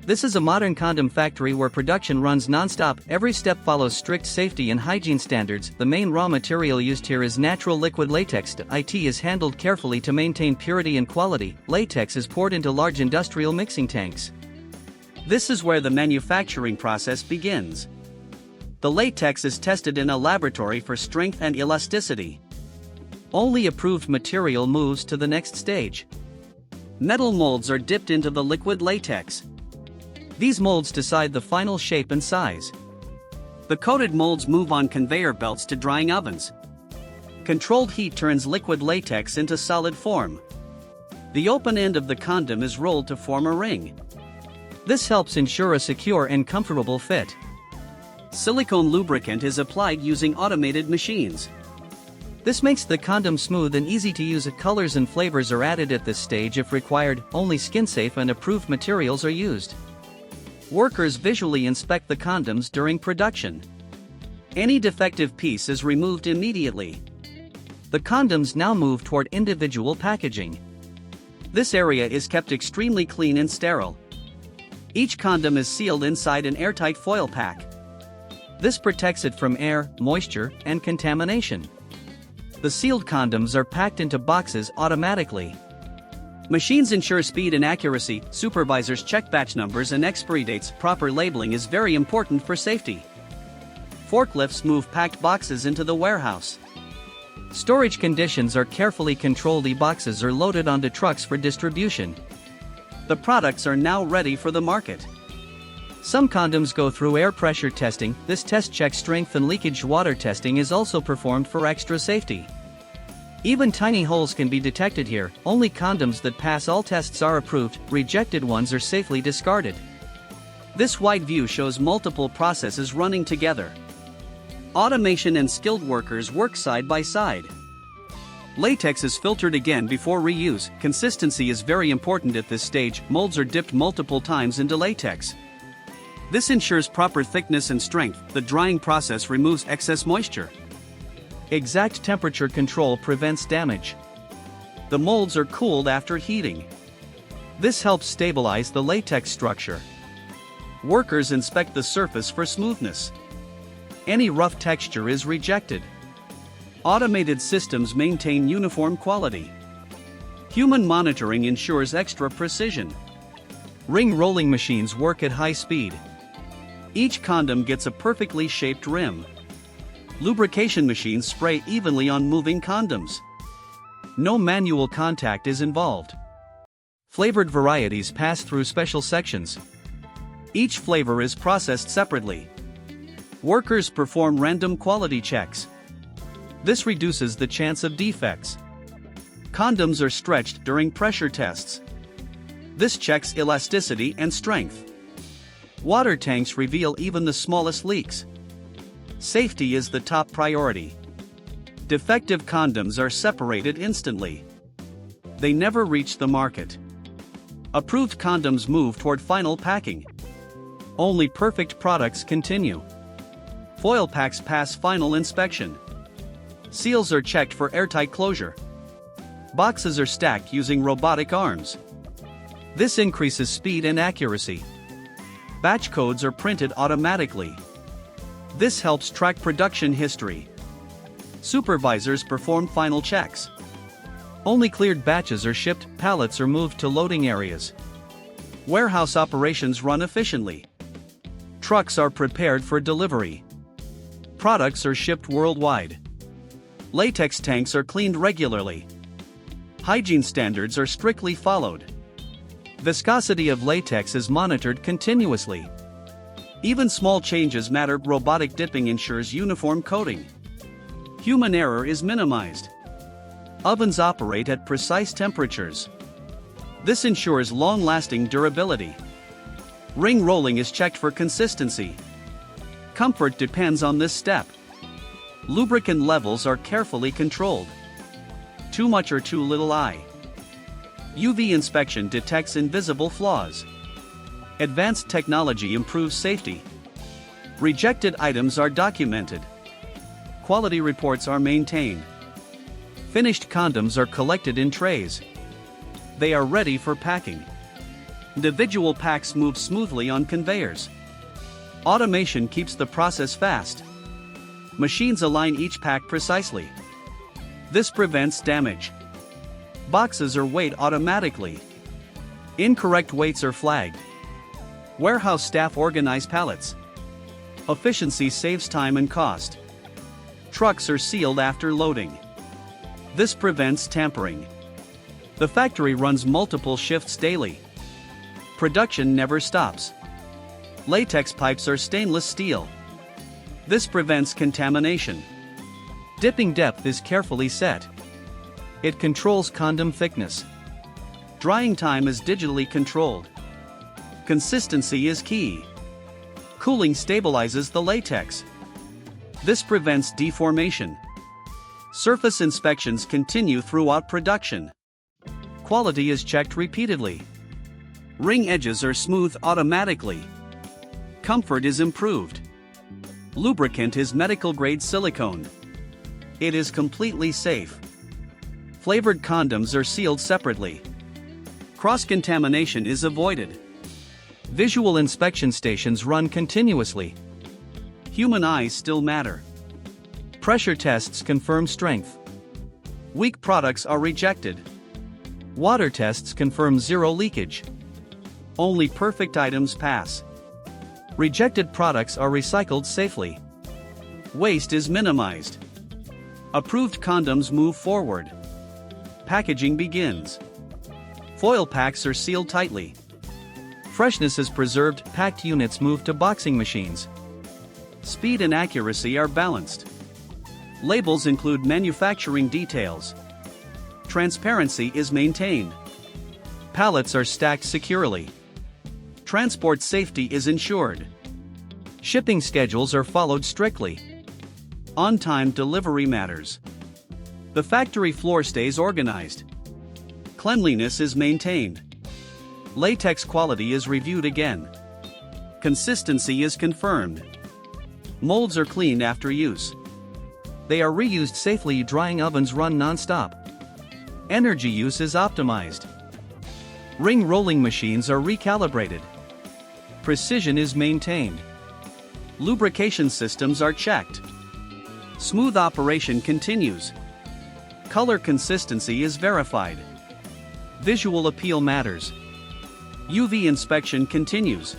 This is a modern condom factory where production runs non-stop. Every step follows strict safety and hygiene standards. The main raw material used here is natural liquid latex. It is handled carefully to maintain purity and quality. Latex is poured into large industrial mixing tanks. This is where the manufacturing process begins. The latex is tested in a laboratory for strength and elasticity. Only approved material moves to the next stage. Metal molds are dipped into the liquid latex. These molds decide the final shape and size. The coated molds move on conveyor belts to drying ovens. Controlled heat turns liquid latex into solid form. The open end of the condom is rolled to form a ring. This helps ensure a secure and comfortable fit. Silicone lubricant is applied using automated machines. This makes the condom smooth and easy to use. Colors and flavors are added at this stage if required. Only skin-safe and approved materials are used. Workers visually inspect the condoms during production. Any defective piece is removed immediately. The condoms now move toward individual packaging. This area is kept extremely clean and sterile. Each condom is sealed inside an airtight foil pack. This protects it from air, moisture, and contamination. The sealed condoms are packed into boxes automatically. Machines ensure speed and accuracy. Supervisors check batch numbers and expiry dates. Proper labeling is very important for safety. Forklifts move packed boxes into the warehouse. Storage conditions are carefully controlled. The boxes are loaded onto trucks for distribution. The products are now ready for the market. Some condoms go through air pressure testing. This test checks strength and leakage. Water testing is also performed for extra safety. Even tiny holes can be detected here. Only condoms that pass all tests are approved. Rejected ones are safely discarded. This wide view shows multiple processes running together. Automation and skilled workers work side by side. Latex is filtered again before reuse. Consistency is very important at this stage. Molds are dipped multiple times into latex. This ensures proper thickness and strength. The drying process removes excess moisture. Exact temperature control prevents damage. The molds are cooled after heating. This helps stabilize the latex structure. Workers inspect the surface for smoothness. Any rough texture is rejected. Automated systems maintain uniform quality. Human monitoring ensures extra precision. Ring rolling machines work at high speed. Each condom gets a perfectly shaped rim. Lubrication machines spray evenly on moving condoms. No manual contact is involved. Flavored varieties pass through special sections. Each flavor is processed separately. Workers perform random quality checks. This reduces the chance of defects. Condoms are stretched during pressure tests. This checks elasticity and strength. Water tanks reveal even the smallest leaks. Safety is the top priority. Defective condoms are separated instantly. They never reach the market. Approved condoms move toward final packing. Only perfect products continue. Foil packs pass final inspection. Seals are checked for airtight closure. Boxes are stacked using robotic arms. This increases speed and accuracy. Batch codes are printed automatically. This helps track production history. Supervisors perform final checks. Only cleared batches are shipped. Pallets are moved to loading areas. Warehouse operations run efficiently. Trucks are prepared for delivery. Products are shipped worldwide. Latex tanks are cleaned regularly. Hygiene standards are strictly followed. Viscosity of latex is monitored continuously. Even small changes matter. Robotic dipping ensures uniform coating. Human error is minimized. Ovens operate at precise temperatures. This ensures long-lasting durability. Ring rolling is checked for consistency. Comfort depends on this step. Lubricant levels are carefully controlled. Too much or too little UV inspection detects invisible flaws. Advanced technology improves safety. Rejected items are documented. Quality reports are maintained. Finished condoms are collected in trays. They are ready for packing. Individual packs move smoothly on conveyors. Automation keeps the process fast. Machines align each pack precisely. This prevents damage. Boxes are weighed automatically. Incorrect weights are flagged. Warehouse staff organize pallets. Efficiency saves time and cost. Trucks are sealed after loading. This prevents tampering. The factory runs multiple shifts daily. Production never stops. Latex pipes are stainless steel. This prevents contamination. Dipping depth is carefully set. It controls condom thickness. Drying time is digitally controlled. Consistency is key. Cooling stabilizes the latex. This prevents deformation. Surface inspections continue throughout production. Quality is checked repeatedly. Ring edges are smoothed automatically. Comfort is improved. Lubricant is medical-grade silicone. It is completely safe. Flavored condoms are sealed separately. Cross-contamination is avoided. Visual inspection stations run continuously. Human eyes still matter. Pressure tests confirm strength. Weak products are rejected. Water tests confirm zero leakage. Only perfect items pass. Rejected products are recycled safely. Waste is minimized. Approved condoms move forward. Packaging begins. Foil packs are sealed tightly. Freshness is preserved. Packed units move to boxing machines. Speed and accuracy are balanced. Labels include manufacturing details. Transparency is maintained. Pallets are stacked securely. Transport safety is ensured. Shipping schedules are followed strictly. On-time delivery matters. The factory floor stays organized. Cleanliness is maintained. Latex quality is reviewed again. Consistency is confirmed. Molds are cleaned after use. They are reused safely. Drying ovens run non-stop. Energy use is optimized. Ring rolling machines are recalibrated. Precision is maintained. Lubrication systems are checked. Smooth operation continues. Color consistency is verified. Visual appeal matters. UV inspection continues.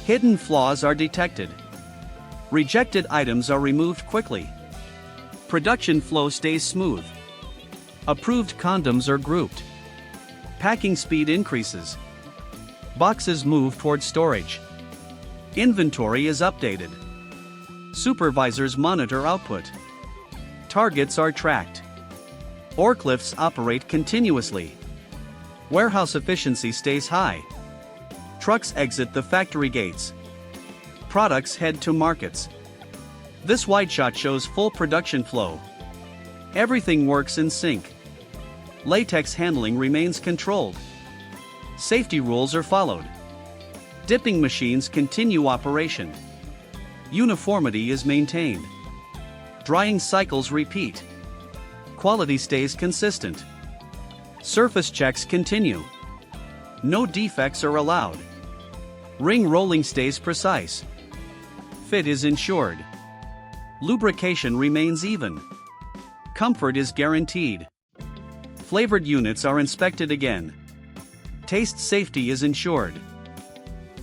Hidden flaws are detected. Rejected items are removed quickly. Production flow stays smooth. Approved condoms are grouped. Packing speed increases. Boxes move toward storage. Inventory is updated. Supervisors monitor output. Targets are tracked. Forklifts operate continuously. Warehouse efficiency stays high. Trucks exit the factory gates. Products head to markets. This wide shot shows full production flow. Everything works in sync. Latex handling remains controlled. Safety rules are followed. Dipping machines continue operation. Uniformity is maintained. Drying cycles repeat. Quality stays consistent. Surface checks continue. No defects are allowed. Ring rolling stays precise. Fit is ensured. Lubrication remains even. Comfort is guaranteed. Flavored units are inspected again. Taste safety is ensured.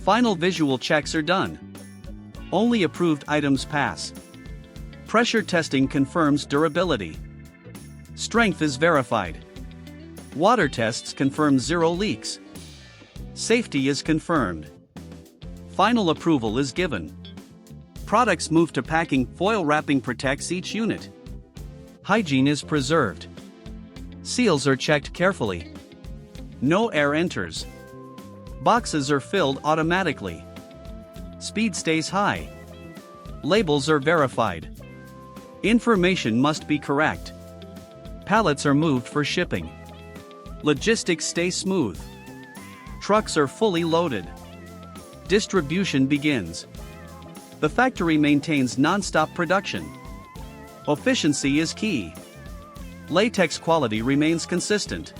Final visual checks are done. Only approved items pass. Pressure testing confirms durability. Strength is verified. Water tests confirm zero leaks. Safety is confirmed. Final approval is given. Products move to packing. Foil wrapping protects each unit. Hygiene is preserved. Seals are checked carefully. No air enters. Boxes are filled automatically. Speed stays high. Labels are verified. Information must be correct. Pallets are moved for shipping. Logistics stay smooth. Trucks are fully loaded. Distribution begins. The factory maintains non-stop production. Efficiency is key. Latex quality remains consistent.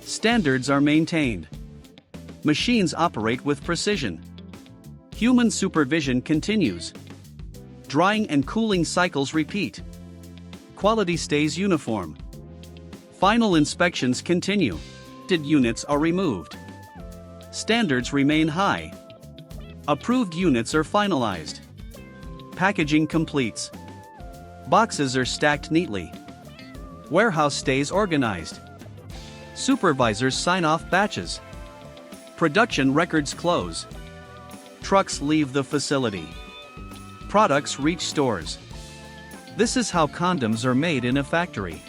Standards are maintained. Machines operate with precision. Human supervision continues. Drying and cooling cycles repeat. Quality stays uniform. Final inspections continue. Units are removed. Standards remain high. Approved units are finalized. Packaging completes. Boxes are stacked neatly. Warehouse stays organized. Supervisors sign off batches. Production records close. Trucks leave the facility. Products reach stores. This is how condoms are made in a factory.